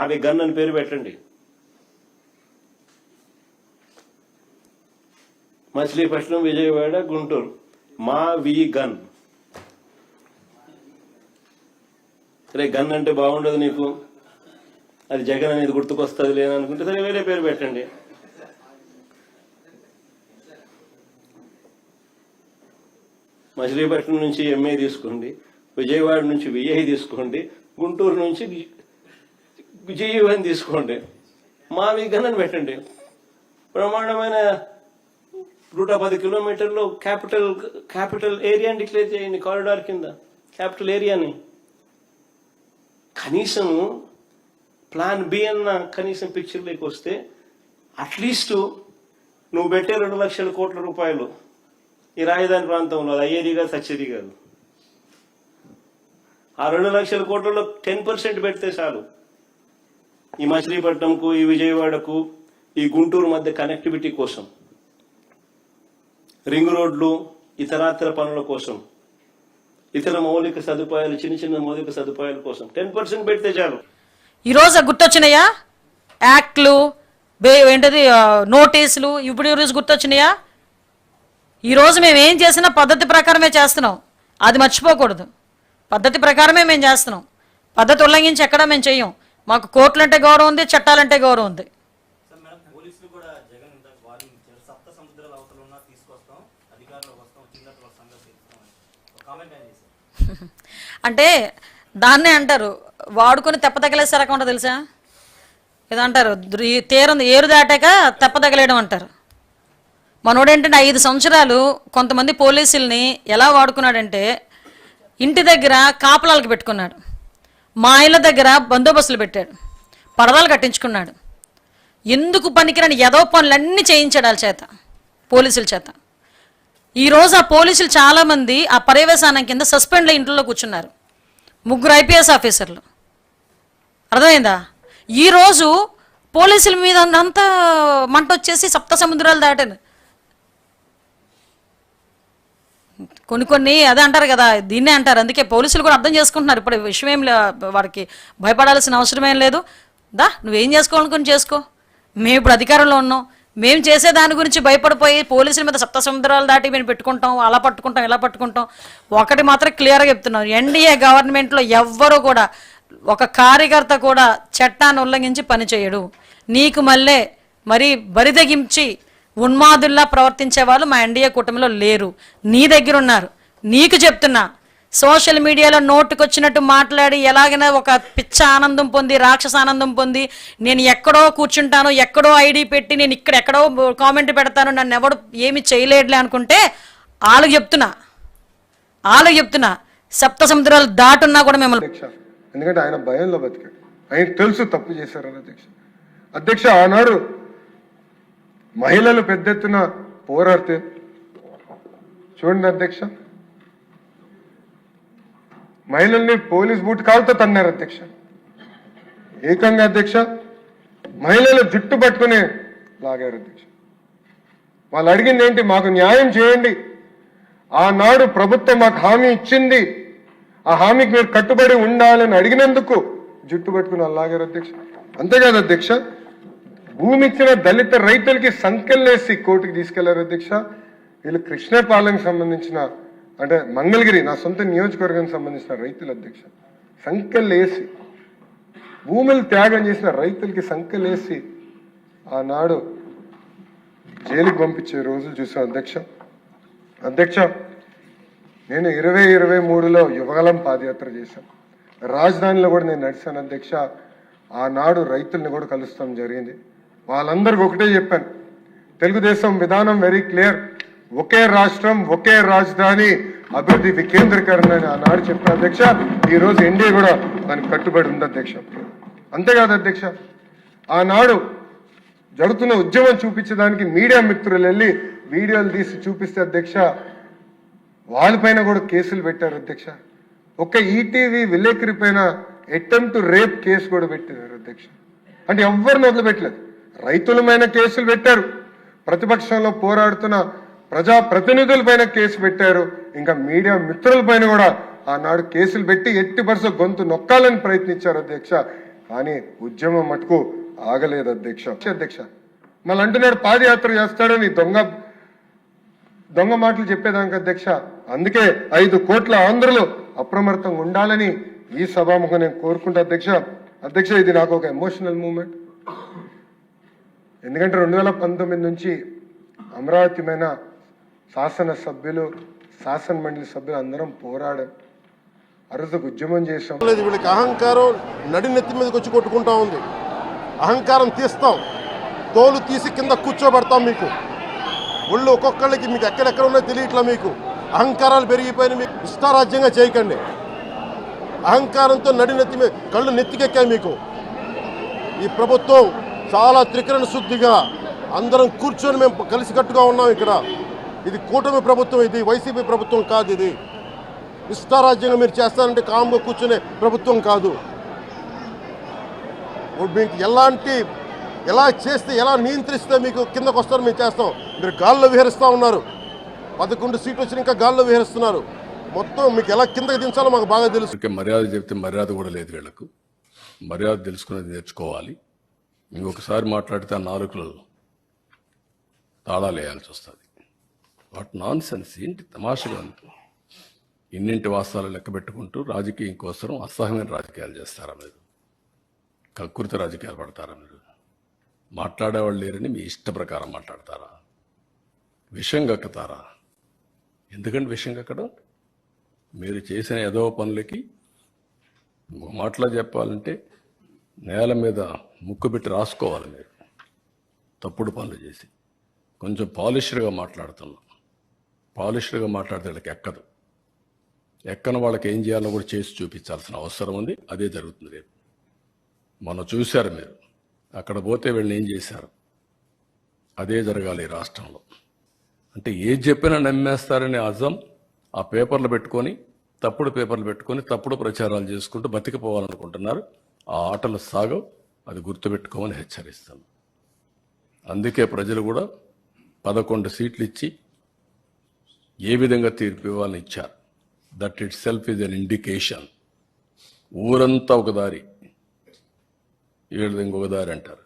మావి గన్ అని పేరు పెట్టండి. మచిలీపట్నం, విజయవాడ, గుంటూరు మావి గన్. సరే గన్ అంటే బాగుండదు నీకు, అది జగన్ అనేది గుర్తుకొస్తుంది లేదనుకుంటే సరే వేరే పేరు పెట్టండి. మచిలీపట్నం నుంచి ఎంఏ తీసుకోండి, విజయవాడ నుంచి విఐ తీసుకోండి, గుంటూరు నుంచి జీయు అని తీసుకోండి, మావి గన్ అని పెట్టండి. బ్రహ్మాండమైన 110 కిలోమీటర్లు క్యాపిటల్ ఏరియాని డిక్లేర్ చేయండి, కారిడార్ కింద క్యాపిటల్ ఏరియాని. కనీసం ప్లాన్ బి అన్న కనీసం పిక్చర్లోకి వస్తే అట్లీస్ట్ నువ్వు పెట్టే 2 లక్షల కోట్ల రూపాయలు ఈ రాజధాని ప్రాంతంలో అది అయ్యేది కాదు, సచ్చేది కాదు. ఆ 2 లక్షల కోట్లలో 10% పెడితే చాలు. ఈ మచిలీపట్నంకు, ఈ విజయవాడకు, ఈ గుంటూరు మధ్య కనెక్టివిటీ కోసం, రింగ్ రోడ్లు, ఇతరాతర పనుల కోసం, ఇతర మౌలిక సదుపాయాలు, చిన్న మౌలిక సదుపాయాల కోసం 10% పెడితే చాలు. ఈరోజు గుర్తొచ్చినాయా యాక్ట్లు, ఏంటది నోటీసులు, ఇప్పుడు ఈరోజు గుర్తొచ్చినాయా? ఈరోజు మేము ఏం చేసినా పద్ధతి ప్రకారమే చేస్తున్నాం, అది మర్చిపోకూడదు. పద్ధతి ప్రకారమే మేము చేస్తున్నాం, పద్ధతి ఉల్లంఘించి ఎక్కడ మేము చెయ్యం. మాకు కోర్టులంటే గౌరవం ఉంది, చట్టాలంటే గౌరవం ఉంది. అంటే దాన్నే అంటారు వాడుకొని తెప్పతగలేసే రకం ఉంటుంది తెలుసా? ఏదంటారు ఏరు దాటాక తెప్పతగలేయడం అంటారు. మనోడేంటంటే 5 సంవత్సరాలు కొంతమంది పోలీసుల్ని ఎలా వాడుకున్నాడంటే ఇంటి దగ్గర కాపలాలకు పెట్టుకున్నాడు, మా ఇళ్ళ దగ్గర బందోబస్తులు పెట్టాడు, పరదాలు కట్టించుకున్నాడు. ఎందుకు పనికిరాని ఎదో పనులన్నీ చేయించాడు వాళ్ళ చేత, పోలీసుల చేత. ఈరోజు ఆ పోలీసులు చాలామంది ఆ పర్యవేశానం కింద సస్పెండ్ల ఇంట్లో కూర్చున్నారు, 3 IPS ఆఫీసర్లు. అర్థమైందా? ఈరోజు పోలీసుల మీద అంతా మంట వచ్చేసి సప్త సముద్రాలు దాటాను. కొన్ని అదే అంటారు కదా, దీన్నే అంటారు. అందుకే పోలీసులు కూడా అర్థం చేసుకుంటున్నారు ఇప్పుడు విషయం ఏం వాడికి భయపడాల్సిన అవసరమేం లేదు. నువ్వేం చేసుకోవాలనుకుని చేసుకో, మేము ఇప్పుడు అధికారంలో ఉన్నాం, మేము చేసే దాని గురించి భయపడిపోయి పోలీసుల మీద సప్త సముద్రాలు దాటి మేము పెట్టుకుంటాం, అలా పట్టుకుంటాం, ఇలా పట్టుకుంటాం. ఒకటి మాత్రం క్లియర్గా చెప్తున్నాం, ఎన్డీఏ గవర్నమెంట్లో ఎవ్వరూ కూడా ఒక కార్యకర్త కూడా చట్టాన్ని ఉల్లంఘించి పనిచేయడు. నీకు మరీ బరిదగించి ఉన్మాదుల్లా ప్రవర్తించే వాళ్ళు మా ఎన్డీఏ కూటమిలో లేరు, నీ దగ్గర ఉన్నారు. నీకు చెప్తున్నా, సోషల్ మీడియాలో నోటుకొచ్చినట్టు మాట్లాడి ఎలాగైనా ఒక పిచ్చ ఆనందం పొంది, రాక్షస ఆనందం పొంది, నేను ఎక్కడో కూర్చుంటాను, ఎక్కడో ఐడి పెట్టి నేను ఎక్కడో కామెంట్ పెడతాను, నన్ను ఎవడు ఏమి చేయలేడులే అనుకుంటే వాళ్ళకి చెప్తున్నా సప్త సముద్రాలు దాటున్నా కూడా మిమ్మల్ని. ఎందుకంటే ఆయన భయంలో బతికాడు, ఆయన తెలుసు తప్పు చేశారని. అధ్యక్ష ఆనాడు మహిళలు పెద్ద ఎత్తున పోరాడితే చూడండి అధ్యక్ష, మహిళల్ని పోలీస్ బూట్ కాలుతో తన్నారు అధ్యక్ష. ఏకంగా అధ్యక్ష మహిళలు జుట్టు పట్టుకుని లాగారు అధ్యక్ష. వాళ్ళు అడిగింది ఏంటి? మాకు న్యాయం చేయండి, ఆనాడు ప్రభుత్వం మాకు హామీ ఇచ్చింది, ఆ హామీకి మీరు కట్టుబడి ఉండాలని అడిగినందుకు జుట్టు పట్టుకుని వాళ్ళు లాగారు అధ్యక్ష. అంతేకాదు అధ్యక్ష, భూమి ఇచ్చిన దళిత రైతులకి సంఖ్యలేసి కోర్టుకి తీసుకెళ్లారు అధ్యక్ష. వీళ్ళు కృష్ణపాలెంకి సంబంధించిన, అంటే మంగళగిరి నా సొంత నియోజకవర్గానికి సంబంధించిన రైతులు అధ్యక్ష, సంఖ్యలేసి భూములు త్యాగం చేసిన రైతులకి సంఖ్యలేసి ఆనాడు జైలుకి పంపించే రోజులు చూసాం అధ్యక్ష. అధ్యక్ష నేను 2023లో యువగలం పాదయాత్ర చేశాను, రాజధానిలో కూడా నేను నడిచాను అధ్యక్ష. ఆనాడు రైతుల్ని కూడా కలుస్తాం జరిగింది. వాళ్ళందరికీ ఒకటే చెప్పాను, తెలుగుదేశం విధానం వెరీ క్లియర్, ఒకే రాష్ట్రం ఒకే రాజధాని అభివృద్ధి వికేంద్రీకరణ అని ఆనాడు చెప్పిన అధ్యక్ష. ఈరోజు ఎన్డీఏ కూడా దానికి కట్టుబడి ఉంది అధ్యక్ష. అంతేకాదు అధ్యక్ష, ఆనాడు జరుగుతున్న ఉద్యమం చూపించడానికి మీడియా మిత్రులు వెళ్ళి వీడియోలు తీసి చూపిస్తే అధ్యక్ష వాళ్ళపైన కూడా కేసులు పెట్టారు అధ్యక్ష. ఒక్క ఈటీవీ విలేకరి పైన అటెంప్ట్ రేప్ కేసు కూడా పెట్టారు అధ్యక్ష. అంటే ఎవరిని వదిలిపెట్టలేదు, రైతులపైన కేసులు పెట్టారు, ప్రతిపక్షంలో పోరాడుతున్న ప్రజాప్రతినిధులపైన కేసు పెట్టారు, ఇంకా మీడియా మిత్రులపైన కూడా ఆనాడు కేసులు పెట్టి ఎట్టి పరిస్థితుల్లో గొంతు నొక్కాలని ప్రయత్నించారు అధ్యక్ష. కానీ ఉద్యమం మటుకు ఆగలేదు అధ్యక్ష. మళ్ళీ అంటున్నాడు పాదయాత్ర చేస్తాడని దొంగ మాటలు చెప్పేదానికి అధ్యక్ష. అందుకే 5 కోట్ల ఆంధ్రులు అప్రమత్తంగా ఉండాలని ఈ సభాముఖం నేను కోరుకుంటా అధ్యక్ష. ఇది నాకు ఒక ఎమోషనల్ మూమెంట్. ఎందుకంటే 2019 నుంచి అమరావతి మీద శాసనసభ్యులు శాసన మండలి సభ్యులు అందరం పోరాడాం. ఆ రోజు ఉద్యమం చేశాం. వీళ్ళకి అహంకారం నడినెత్తి మీదకి వచ్చి కొట్టుకుంటా ఉంది. అహంకారం తీస్తాం, తోలు తీసి కింద కూర్చోబెడతాం. మీకు ఒళ్ళు ఒక్కొక్కళ్ళకి మీకు ఎక్కడెక్కడ ఉన్నాయో తెలియట్లా. మీకు అహంకారాలు పెరిగిపోయిన మీకు ఇష్టారాజ్యంగా చేయకండి. అహంకారంతో నడినెత్తి మీద కళ్ళు నెత్తికెక్కాయి మీకు. ఈ ప్రభుత్వం చాలా త్రికరణ శుద్ధిగా అందరం కూర్చొని మేము కలిసికట్టుగా ఉన్నాం. ఇక్కడ ఇది కూటమి ప్రభుత్వం, ఇది వైసీపీ ప్రభుత్వం కాదు. ఇది ఇష్టారాజ్యంగా మీరు చేస్తారంటే కామ్గా కూర్చునే ప్రభుత్వం కాదు. మీకు ఎలా చేస్తే ఎలా నియంత్రిస్తే మీకు కిందకు వస్తారో మేము చేస్తాం. మీరు గాల్లో విహరిస్తూ ఉన్నారు. 11 సీట్లు వచ్చి ఇంకా గాల్లో విహరిస్తున్నారు. మొత్తం మీకు ఎలా కిందకి దించాలో మాకు బాగా తెలుసు. మర్యాద చెప్తే మర్యాద కూడా లేదు వీళ్లకు. మర్యాద తెలుసుకునేది నేర్చుకోవాలి. ఇంకొకసారి మాట్లాడితే ఆ నాలుకలు తాళాలు వేయాల్సి వస్తుంది. వాట్ నాన్ సెన్స్, ఏంటి తమాషగా ఉంది. ఇన్నింటి వాస్తవాలు లెక్క పెట్టుకుంటూ రాజకీయం కోసం అసహ్యమైన రాజకీయాలు చేస్తారా మీరు? కకృతి రాజకీయాలు పడతారా మీరు? మాట్లాడేవాళ్ళు లేరని మీ ఇష్ట ప్రకారం మాట్లాడతారా? విషం కక్కుతారా? ఎందుకంటే విషం కక్కడం మీరు చేసిన ఏదో పనులకి మాటలా చెప్పాలంటే నేల మీద ముక్కు పెట్టి రాసుకోవాలి. మీరు తప్పుడు పనులు చేసి కొంచెం పాలిష్డ్గా మాట్లాడుతున్నాం. పాలిష్డ్గా మాట్లాడితే వాళ్ళకి ఎక్కని వాళ్ళకి ఏం చేయాలో కూడా చేసి చూపించాల్సిన అవసరం ఉంది. అదే జరుగుతుంది రేపు. మొన్న చూశారు మీరు, అక్కడ పోతే వీళ్ళని ఏం చేశారు. అదే జరగాలి ఈ రాష్ట్రంలో. అంటే ఏది చెప్పినా నమ్మేస్తారనే అజం ఆ పేపర్లు పెట్టుకొని తప్పుడు పేపర్లు పెట్టుకొని తప్పుడు ప్రచారాలు చేసుకుంటూ బతికిపోవాలనుకుంటున్నారు. ఆ ఆటలు సాగవు, అది గుర్తుపెట్టుకోమని హెచ్చరిస్తాను. అందుకే ప్రజలు కూడా 11 సీట్లు ఇచ్చి ఏ విధంగా తీర్పు ఇవ్వాలని ఇచ్చారు. That it self is an indication. ఊరంతా ఒక దారి, వీళ్ళది ఇంకొక దారి అంటారు.